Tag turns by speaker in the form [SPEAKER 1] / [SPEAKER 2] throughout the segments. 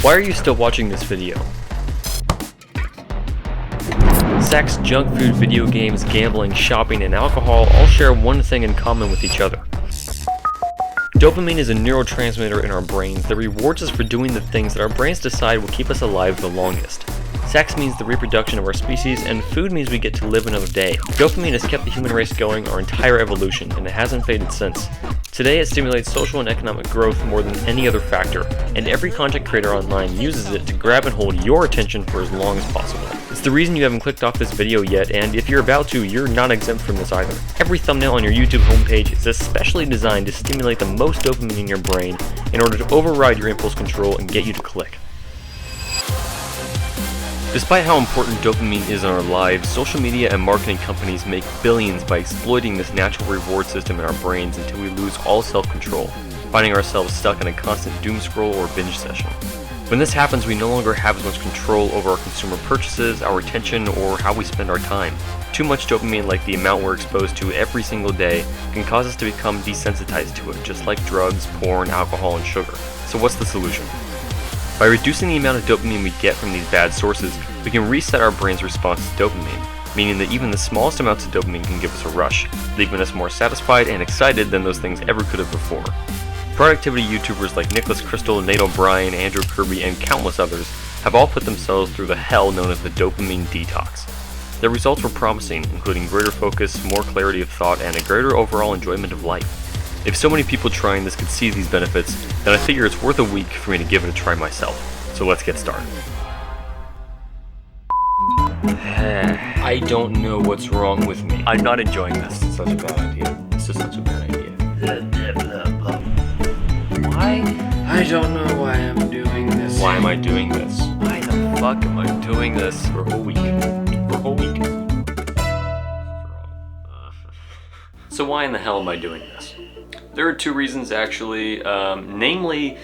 [SPEAKER 1] Why are you still watching this video? Sex, junk food, video games, gambling, shopping, and alcohol all share one thing in common with each other. Dopamine is a neurotransmitter in our brains that rewards us for doing the things that our brains decide will keep us alive the longest. Sex means the reproduction of our species, and food means we get to live another day. Dopamine has kept the human race going our entire evolution, and it hasn't faded since. Today it stimulates social and economic growth more than any other factor, and every content creator online uses it to grab and hold your attention for as long as possible. It's the reason you haven't clicked off this video yet, and if you're about to, you're not exempt from this either. Every thumbnail on your YouTube homepage is especially designed to stimulate the most dopamine in your brain in order to override your impulse control and get you to click. Despite how important dopamine is in our lives, social media and marketing companies make billions by exploiting this natural reward system in our brains until we lose all self-control, finding ourselves stuck in a constant doom scroll or binge session. When this happens, we no longer have as much control over our consumer purchases, our attention, or how we spend our time. Too much dopamine, like the amount we're exposed to every single day, can cause us to become desensitized to it, just like drugs, porn, alcohol, and sugar. So what's the solution? By reducing the amount of dopamine we get from these bad sources, we can reset our brain's response to dopamine, meaning that even the smallest amounts of dopamine can give us a rush, leaving us more satisfied and excited than those things ever could have before. Productivity YouTubers like Nicholas Crystal, Nate O'Brien, Andrew Kirby, and countless others have all put themselves through the hell known as the Dopamine Detox. Their results were promising, including greater focus, more clarity of thought, and a greater overall enjoyment of life. If so many people trying this could see these benefits, then I figure it's worth a week for me to give it a try myself. So let's get started. I don't know what's wrong with me. I'm not enjoying this. It's such a bad idea. This is such a bad idea. Why?
[SPEAKER 2] I don't know why I'm doing this.
[SPEAKER 1] Why am I doing this? Why the fuck am I doing this for a whole week? For a whole week? So why in the hell am I doing this? There are two reasons actually, namely,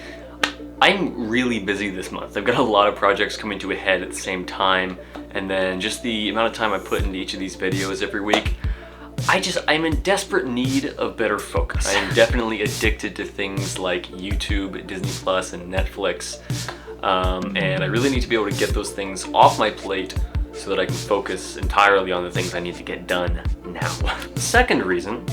[SPEAKER 1] I'm really busy this month. I've got a lot of projects coming to a head at the same time, and then just the amount of time I put into each of these videos every week, I'm in desperate need of better focus. I am definitely addicted to things like YouTube, Disney Plus, and Netflix, and I really need to be able to get those things off my plate so that I can focus entirely on the things I need to get done now. The second reason,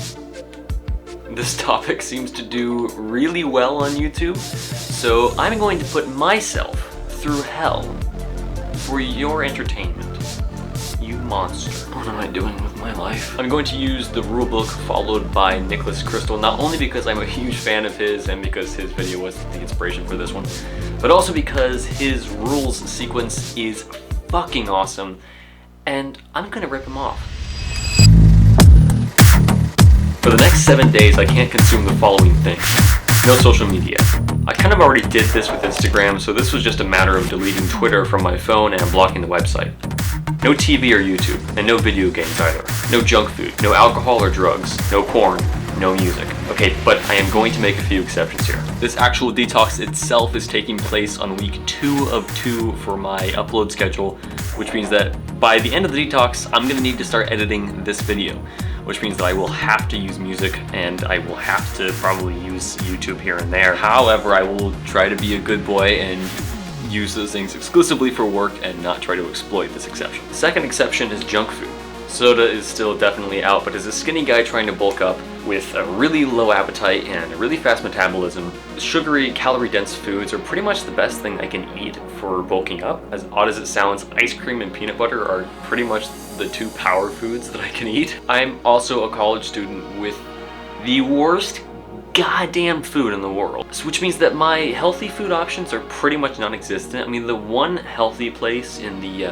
[SPEAKER 1] this topic seems to do really well on YouTube, so I'm going to put myself through hell for your entertainment. You monster. What am I doing with my life? I'm going to use the rulebook followed by Nicholas Crystal, not only because I'm a huge fan of his and because his video was the inspiration for this one, but also because his rules sequence is fucking awesome, and I'm gonna rip him off. For the next 7 days, I can't consume the following things. No social media. I kind of already did this with Instagram, so this was just a matter of deleting Twitter from my phone and blocking the website. No TV or YouTube, and no video games either. No junk food, no alcohol or drugs, no porn, no music. Okay, but I am going to make a few exceptions here. This actual detox itself is taking place on week 2 of 2 for my upload schedule, which means that by the end of the detox, I'm gonna need to start editing this video, which means that I will have to use music and I will have to probably use YouTube here and there. However, I will try to be a good boy and use those things exclusively for work and not try to exploit this exception. The second exception is junk food. Soda is still definitely out, but as a skinny guy trying to bulk up with a really low appetite and a really fast metabolism, sugary, calorie-dense foods are pretty much the best thing I can eat for bulking up. As odd as it sounds, ice cream and peanut butter are pretty much the two power foods that I can eat. I'm also a college student with the worst goddamn food in the world, which means that my healthy food options are pretty much non-existent. I mean, the one healthy place in the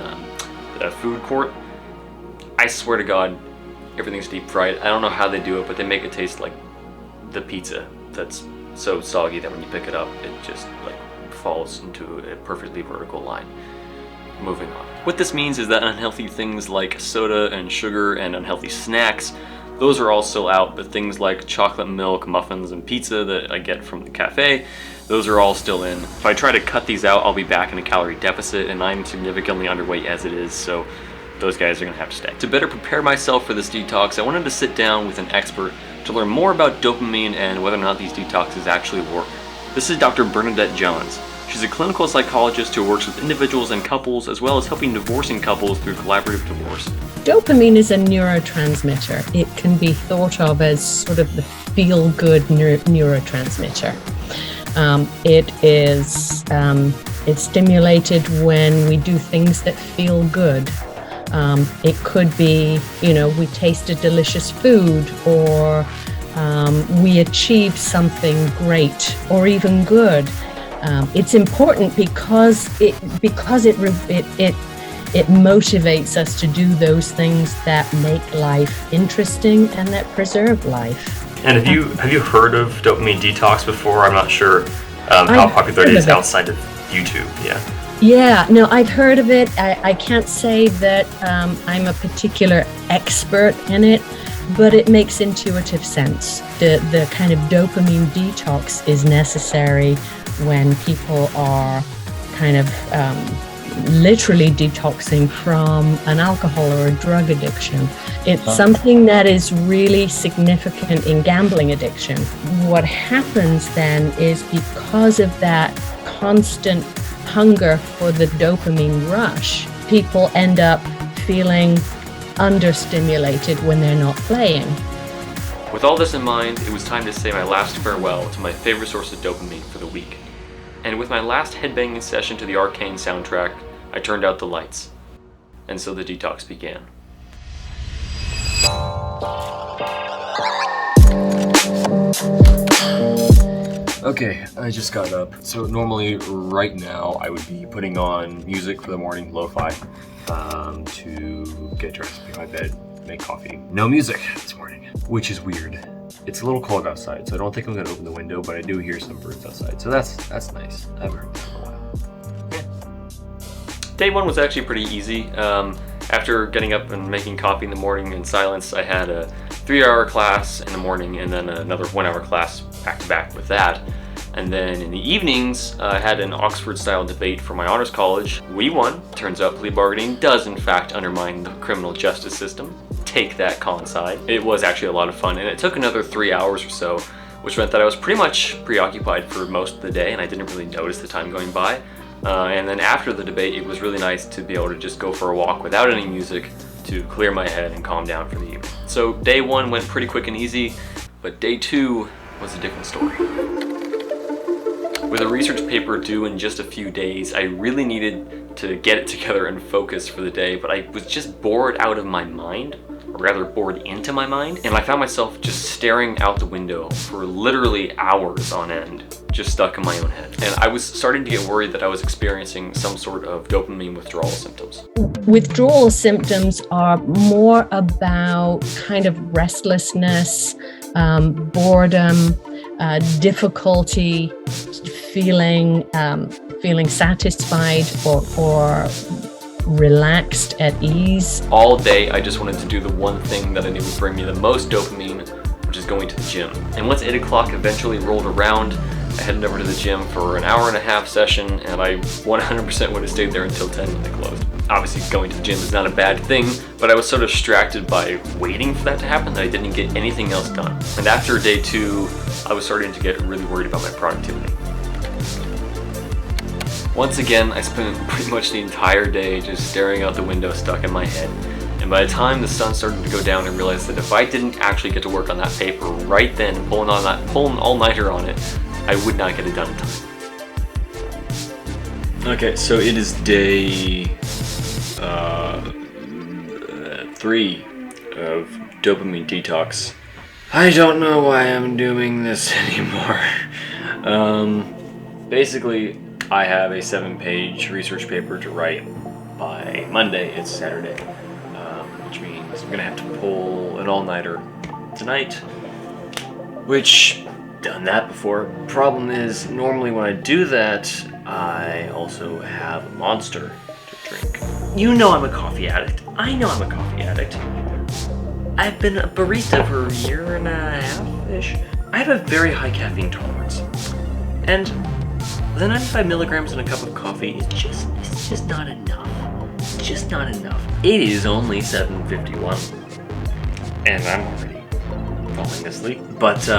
[SPEAKER 1] food court, I swear to God, everything's deep fried. I don't know how they do it, but they make it taste like the pizza that's so soggy that when you pick it up, it just like falls into a perfectly vertical line. Moving on. What this means is that unhealthy things like soda and sugar and unhealthy snacks, those are all still out, but things like chocolate milk, muffins, and pizza that I get from the cafe, those are all still in. If I try to cut these out, I'll be back in a calorie deficit, and I'm significantly underweight as it is, so those guys are gonna have to stay. To better prepare myself for this detox, I wanted to sit down with an expert to learn more about dopamine and whether or not these detoxes actually work. This is Dr. Bernadette Jones. She's a clinical psychologist who works with individuals and couples, as well as helping divorcing couples through collaborative divorce.
[SPEAKER 3] Dopamine is a neurotransmitter. It can be thought of as sort of the feel-good neurotransmitter. It's stimulated when we do things that feel good. It could be, we tasted delicious food, or we achieved something great or even good. It's important because it motivates us to do those things that make life interesting and that preserve life.
[SPEAKER 1] And have you heard of Dopamine Detox before? I'm not sure how popular it is outside of YouTube.
[SPEAKER 3] Yeah, no, I've heard of it. I can't say that I'm a particular expert in it, but it makes intuitive sense. The kind of dopamine detox is necessary when people are kind of literally detoxing from an alcohol or a drug addiction. It's something that is really significant in gambling addiction. What happens then is, because of that constant hunger for the dopamine rush, people end up feeling understimulated when they're not playing.
[SPEAKER 1] With all this in mind, it was time to say my last farewell to my favorite source of dopamine for the week. And with my last headbanging session to the Arcane soundtrack, I turned out the lights. And so the detox began. Okay, I just got up. So normally right now I would be putting on music for the morning, lo-fi, to get dressed, make my bed, make coffee. No music this morning, which is weird. It's a little cold outside, so I don't think I'm gonna open the window, but I do hear some birds outside, so that's nice. I haven't heard that in a while. Yeah. Day one was actually pretty easy. After getting up and making coffee in the morning in silence, I had a 3-hour class in the morning and then another 1-hour class back to back with that. And then in the evenings, I had an Oxford-style debate for my honors college. We won. Turns out plea bargaining does in fact undermine the criminal justice system. Take that, con side. It was actually a lot of fun, and it took another 3 hours or so, which meant that I was pretty much preoccupied for most of the day, and I didn't really notice the time going by. And then after the debate, it was really nice to be able to just go for a walk without any music to clear my head and calm down for the evening. So day one went pretty quick and easy, but day two was a different story. With a research paper due in just a few days, I really needed to get it together and focus for the day, but I was just bored out of my mind, or rather bored into my mind, and I found myself just staring out the window for literally hours on end, just stuck in my own head. And I was starting to get worried that I was experiencing some sort of dopamine withdrawal symptoms.
[SPEAKER 3] Withdrawal symptoms are more about kind of restlessness, boredom, difficulty feeling satisfied or relaxed, at ease.
[SPEAKER 1] All day I just wanted to do the one thing that I knew would bring me the most dopamine, which is going to the gym. And once 8 o'clock eventually rolled around, I headed over to the gym for an 1.5-hour session, and I 100% would have stayed there until 10 when they closed. Obviously going to the gym is not a bad thing, but I was so distracted by waiting for that to happen that I didn't get anything else done. And after day 2, I was starting to get really worried about my productivity. Once again, I spent pretty much the entire day just staring out the window, stuck in my head. And by the time the sun started to go down, I realized that if I didn't actually get to work on that paper right then, pulling all-nighter on it, I would not get it done in time. Okay, so it is day 3 of Dopamine Detox.
[SPEAKER 2] I don't know why I'm doing this anymore.
[SPEAKER 1] Basically, I have a 7-page research paper to write by Monday. It's Saturday, which means I'm gonna have to pull an all-nighter tonight, which, done that before. Problem is, normally when I do that, I also have a Monster to drink. You know I'm a coffee addict. I know I'm a coffee addict. I've been a barista for 1.5 years-ish. I have a very high caffeine tolerance. And the 95 milligrams in a cup of coffee is just not enough. It's just not enough. It is only 7:51. And I'm already falling asleep. But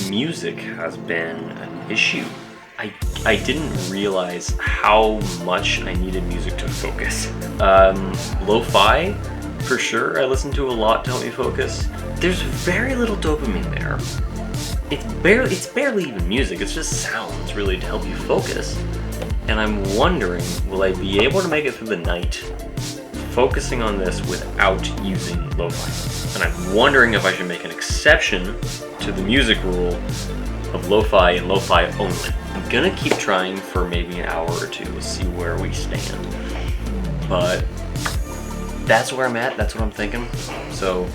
[SPEAKER 1] music has been an issue I didn't realize how much I needed music to focus. Lo-fi, for sure, I listen to a lot to help me focus. There's very little dopamine there. It's barely even music, it's just sounds really to help you focus. And I'm wondering, will I be able to make it through the night focusing on this without using lo-fi? And I'm wondering if I should make an exception to the music rule of lo-fi and lo-fi only. I'm gonna keep trying for maybe an hour or two, we'll see where we stand. But that's where I'm at, that's what I'm thinking. So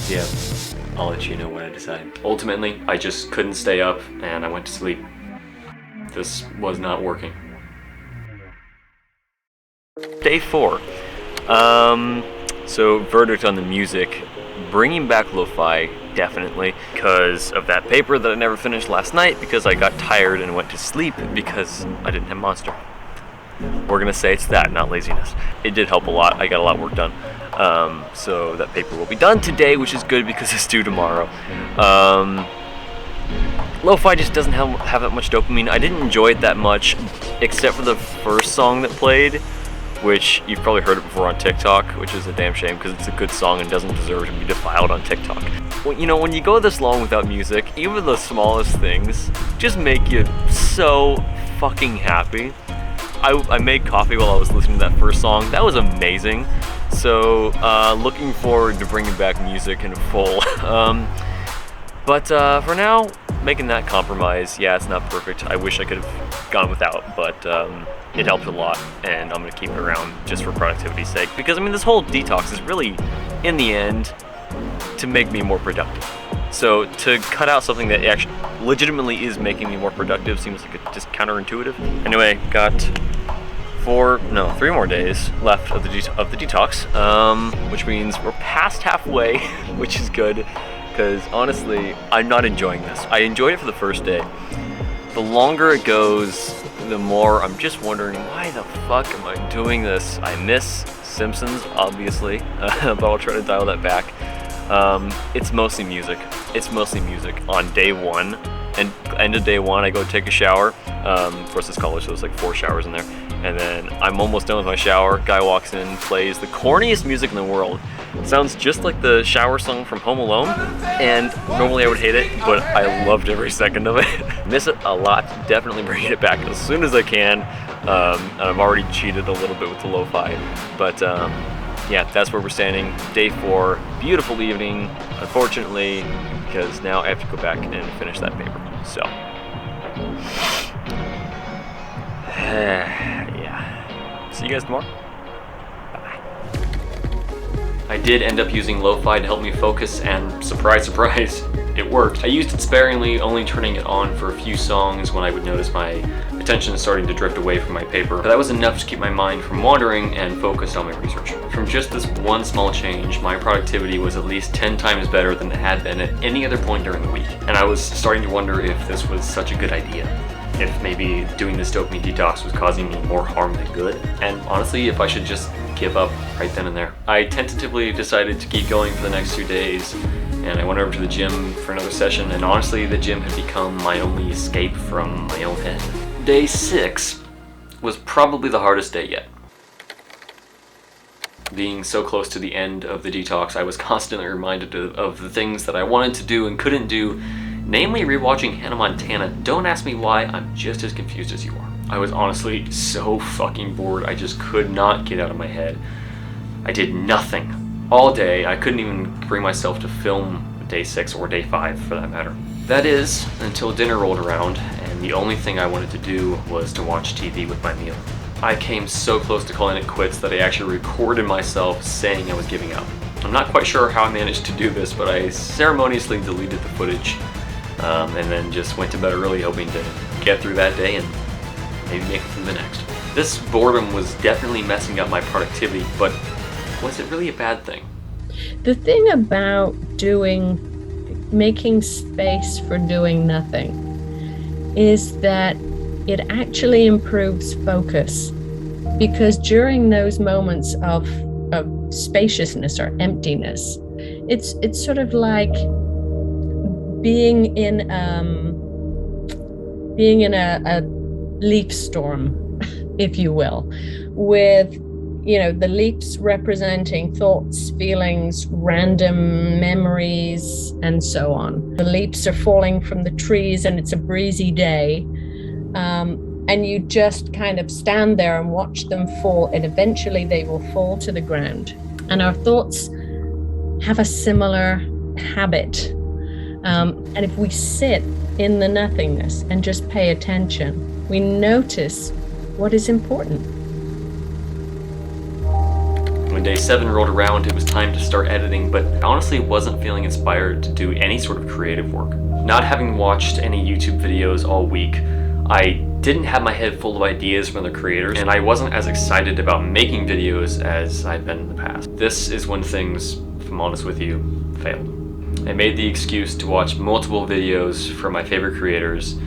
[SPEAKER 1] yeah, I'll let you know when I decide. Ultimately, I just couldn't stay up and I went to sleep. This was not working. Day 4. So verdict on the music. Bringing back lo-fi, definitely, because of that paper that I never finished last night because I got tired and went to sleep because I didn't have Monster. We're gonna say it's that, not laziness. It did help a lot. I got a lot of work done. So that paper will be done today, which is good because it's due tomorrow. Lo-fi just doesn't have that much dopamine. I didn't enjoy it that much, except for the first song that played, which you've probably heard it before on TikTok, which is a damn shame because it's a good song and doesn't deserve to be defiled on TikTok. Well, you know, when you go this long without music, even the smallest things just make you so fucking happy. I made coffee while I was listening to that first song. That was amazing. So looking forward to bringing back music in full. But for now, making that compromise. Yeah, it's not perfect. I wish I could have gone without, but it helped a lot, and I'm gonna keep it around just for productivity's sake. Because I mean, this whole detox is really, in the end, to make me more productive. So to cut out something that actually legitimately is making me more productive seems like it's just counterintuitive. Anyway, got 3 more days left of the detox, which means we're past halfway, which is good. Because honestly, I'm not enjoying this. I enjoyed it for the first day. The longer it goes, the more I'm just wondering, why the fuck am I doing this? I miss Simpsons, obviously, but I'll try to dial that back. It's mostly music. It's mostly music on day 1. And end of day 1, I go take a shower. Of course, it's college, so there's like 4 showers in there. And then I'm almost done with my shower. Guy walks in, plays the corniest music in the world. It sounds just like the shower song from Home Alone. And normally I would hate it, but I loved every second of it. Miss it a lot. Definitely bringing it back as soon as I can. And I've already cheated a little bit with the lo-fi. But yeah, that's where we're standing. Day 4, beautiful evening. Unfortunately, because now I have to go back and finish that paper. So, yeah. See you guys tomorrow. Bye. I did end up using lo-fi to help me focus, and surprise, surprise, it worked. I used it sparingly, only turning it on for a few songs when I would notice my attention starting to drift away from my paper. But that was enough to keep my mind from wandering and focused on my research. From just this one small change, my productivity was at least 10 times better than it had been at any other point during the week. And I was starting to wonder if this was such a good idea. If maybe doing this dopamine detox was causing me more harm than good. And honestly, if I should just give up right then and there. I tentatively decided to keep going for the next 2 days, and I went over to the gym for another session, and honestly, the gym had become my only escape from my own head. Day 6 was probably the hardest day yet. Being so close to the end of the detox, I was constantly reminded of the things that I wanted to do and couldn't do, namely rewatching Hannah Montana. Don't ask me why, I'm just as confused as you are. I was honestly so fucking bored, I just could not get out of my head. I did nothing all day. I couldn't even bring myself to film day 6 or day 5 for that matter. That is, until dinner rolled around, and the only thing I wanted to do was to watch TV with my meal. I came so close to calling it quits that I actually recorded myself saying I was giving up. I'm not quite sure how I managed to do this, but I ceremoniously deleted the footage, and then just went to bed early hoping to get through that day and maybe make it through the next. This boredom was definitely messing up my productivity, but was it really a bad thing?
[SPEAKER 3] The thing about making space for doing nothing is that it actually improves focus, because during those moments of spaciousness or emptiness, it's sort of like being in being in a leaf storm, if you will, with, you know, the leaves representing thoughts, feelings, random memories, and so on. The leaves are falling from the trees and it's a breezy day. And you just kind of stand there and watch them fall, and eventually they will fall to the ground. And our thoughts have a similar habit. And if we sit in the nothingness and just pay attention, we notice what is important.
[SPEAKER 1] When day 7 rolled around, it was time to start editing, but I honestly wasn't feeling inspired to do any sort of creative work. Not having watched any YouTube videos all week, I didn't have my head full of ideas from other creators, and I wasn't as excited about making videos as I've been in the past. This is when things, if I'm honest with you, failed. I made the excuse to watch multiple videos from my favorite creators,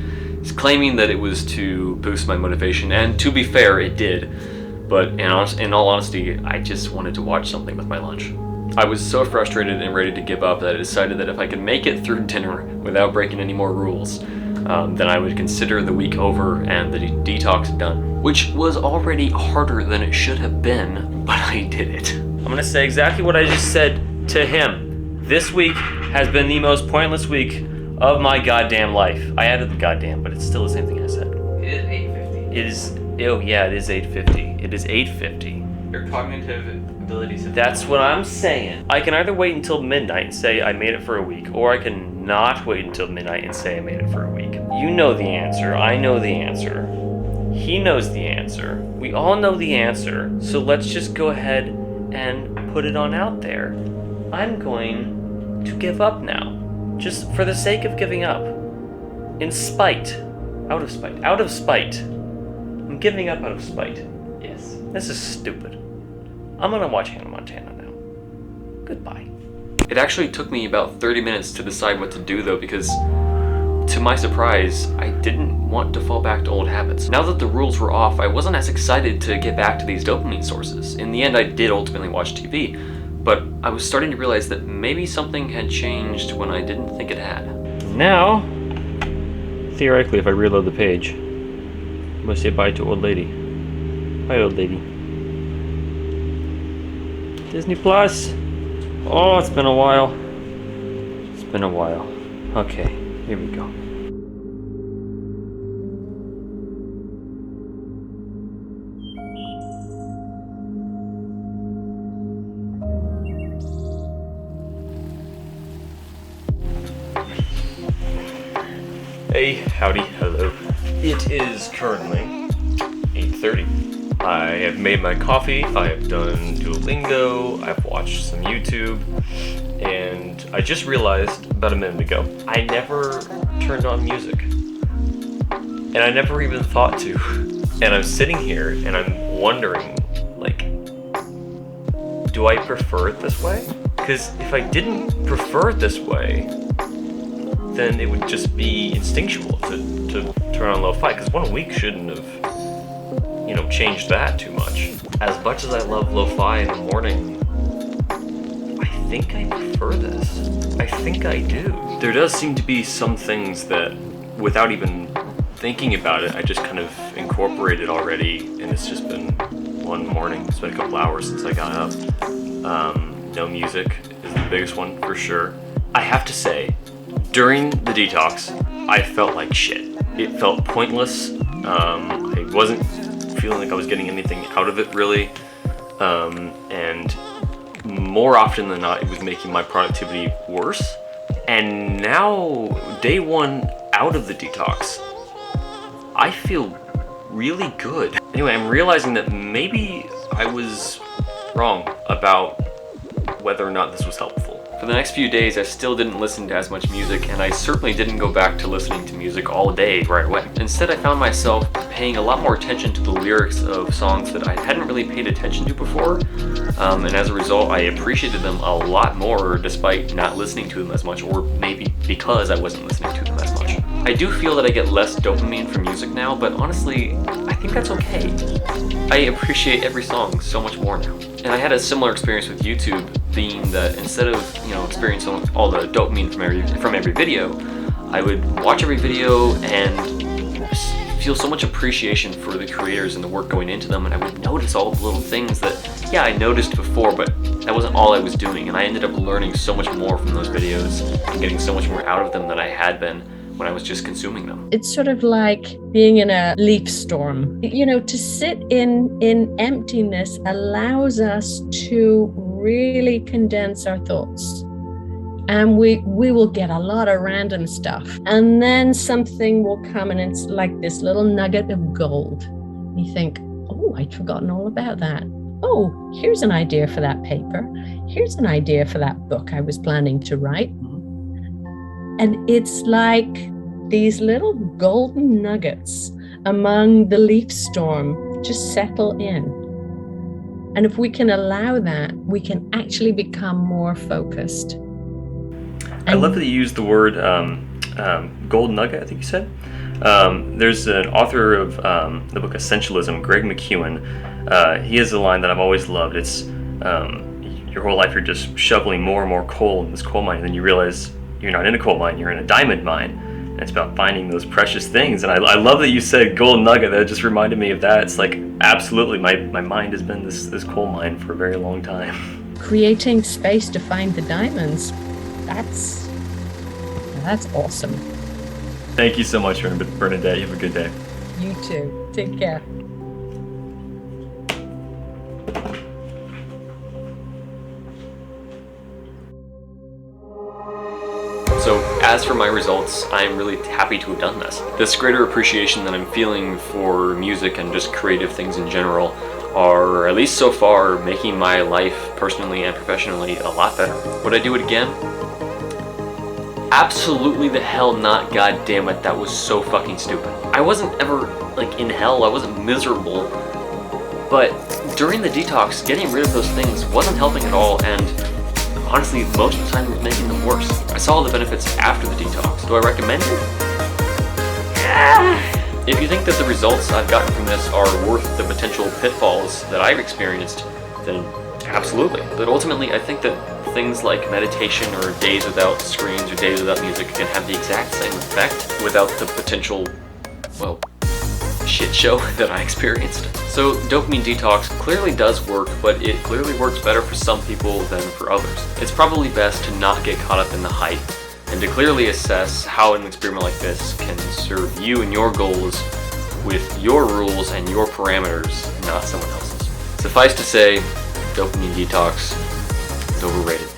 [SPEAKER 1] claiming that it was to boost my motivation, and to be fair, it did. But in all honesty, I just wanted to watch something with my lunch. I was so frustrated and ready to give up that I decided that if I could make it through dinner without breaking any more rules, then I would consider the week over and the detox done. Which was already harder than it should have been, but I did it. I'm gonna say exactly what I just said to him. This week has been the most pointless week of my goddamn life. I added the goddamn, but it's still the same thing I said.
[SPEAKER 2] It is 8:50.
[SPEAKER 1] It is, oh yeah, it is 8:50. It is 8:50.
[SPEAKER 2] Your cognitive abilities have...
[SPEAKER 1] That's what I'm saying. I can either wait until midnight and say I made it for a week, or I can not wait until midnight and say I made it for a week. You know the answer. I know the answer. He knows the answer. We all know the answer. So let's just go ahead and put it on out there. I'm going to give up now. Just for the sake of giving up. In spite. Out of spite. I'm giving up out of spite.
[SPEAKER 2] Yes.
[SPEAKER 1] This is stupid. I'm gonna watch Hannah Montana now. Goodbye. It actually took me about 30 minutes to decide what to do though, because to my surprise, I didn't want to fall back to old habits. Now that the rules were off, I wasn't as excited to get back to these dopamine sources. In the end, I did ultimately watch TV, but I was starting to realize that maybe something had changed when I didn't think it had. Now, theoretically, if I reload the page, I'm gonna say bye to old lady. Bye, old lady. Disney Plus. Oh, it's been a while. It's been a while. Okay, here we go. Hey, howdy, hello. It is currently 8:30. I have made my coffee, I have done Duolingo, I've watched some YouTube, and I just realized about a minute ago, I never turned on music. And I never even thought to. And I'm sitting here and I'm wondering, like, do I prefer it this way? Because if I didn't prefer it this way, then it would just be instinctual to turn on lo-fi, because 1 week shouldn't have, changed that too much. As much as I love lo-fi in the morning, I think I prefer this. I think I do. There does seem to be some things that, without even thinking about it, I just kind of incorporated already, and it's just been one morning. It's been a couple hours since I got up. No music is the biggest one for sure. I have to say, during the detox, I felt like shit. It felt pointless. I wasn't feeling like I was getting anything out of it really. And more often than not, it was making my productivity worse. And now, day 1 out of the detox, I feel really good. Anyway, I'm realizing that maybe I was wrong about whether or not this was helpful. For the next few days, I still didn't listen to as much music, and I certainly didn't go back to listening to music all day right away. Instead, I found myself paying a lot more attention to the lyrics of songs that I hadn't really paid attention to before, and as a result, I appreciated them a lot more despite not listening to them as much, or maybe because I wasn't listening to them as much. I do feel that I get less dopamine from music now, but honestly, I think that's okay. I appreciate every song so much more now. And I had a similar experience with YouTube, being that instead of experiencing all the dopamine from every video, I would watch every video and feel so much appreciation for the creators and the work going into them, and I would notice all the little things that, yeah, I noticed before, but that wasn't all I was doing, and I ended up learning so much more from those videos and getting so much more out of them than I had been when I was just consuming them.
[SPEAKER 3] It's sort of like being in a leaf storm. You know, to sit in emptiness allows us to really condense our thoughts. And we will get a lot of random stuff. And then something will come and it's like this little nugget of gold. You think, oh, I'd forgotten all about that. Oh, here's an idea for that paper. Here's an idea for that book I was planning to write. And it's like these little golden nuggets among the leaf storm just settle in. And if we can allow that, we can actually become more focused.
[SPEAKER 1] I love that you used the word gold nugget, I think you said. There's an author of the book Essentialism, Greg McKeown. He has a line that I've always loved. It's your whole life you're just shoveling more and more coal in this coal mine, and then you realize you're not in a coal mine, you're in a diamond mine. And it's about finding those precious things. And I love that you said gold nugget. That just reminded me of that. It's like, absolutely, my mind has been this coal mine for a very long time.
[SPEAKER 3] Creating space to find the diamonds, that's awesome.
[SPEAKER 1] Thank you so much, Bernadette. You have a good day.
[SPEAKER 3] You too. Take care.
[SPEAKER 1] So as for my results, I'm really happy to have done this. This greater appreciation that I'm feeling for music and just creative things in general are, at least so far, making my life personally and professionally a lot better. Would I do it again? Absolutely the hell not, god damn it, that was so fucking stupid. I wasn't ever, like, in hell, I wasn't miserable, but during the detox, getting rid of those things wasn't helping at all, and honestly, most of the time it was making them worse. I saw the benefits after the detox. Do I recommend it? Yeah. If you think that the results I've gotten from this are worth the potential pitfalls that I've experienced, then absolutely. But ultimately, I think that things like meditation or days without screens or days without music can have the exact same effect without the potential, well, shit show that I experienced. So Dopamine Detox clearly does work, but it clearly works better for some people than for others. It's probably best to not get caught up in the hype and to clearly assess how an experiment like this can serve you and your goals with your rules and your parameters, not someone else's. Suffice to say, Dopamine Detox is overrated.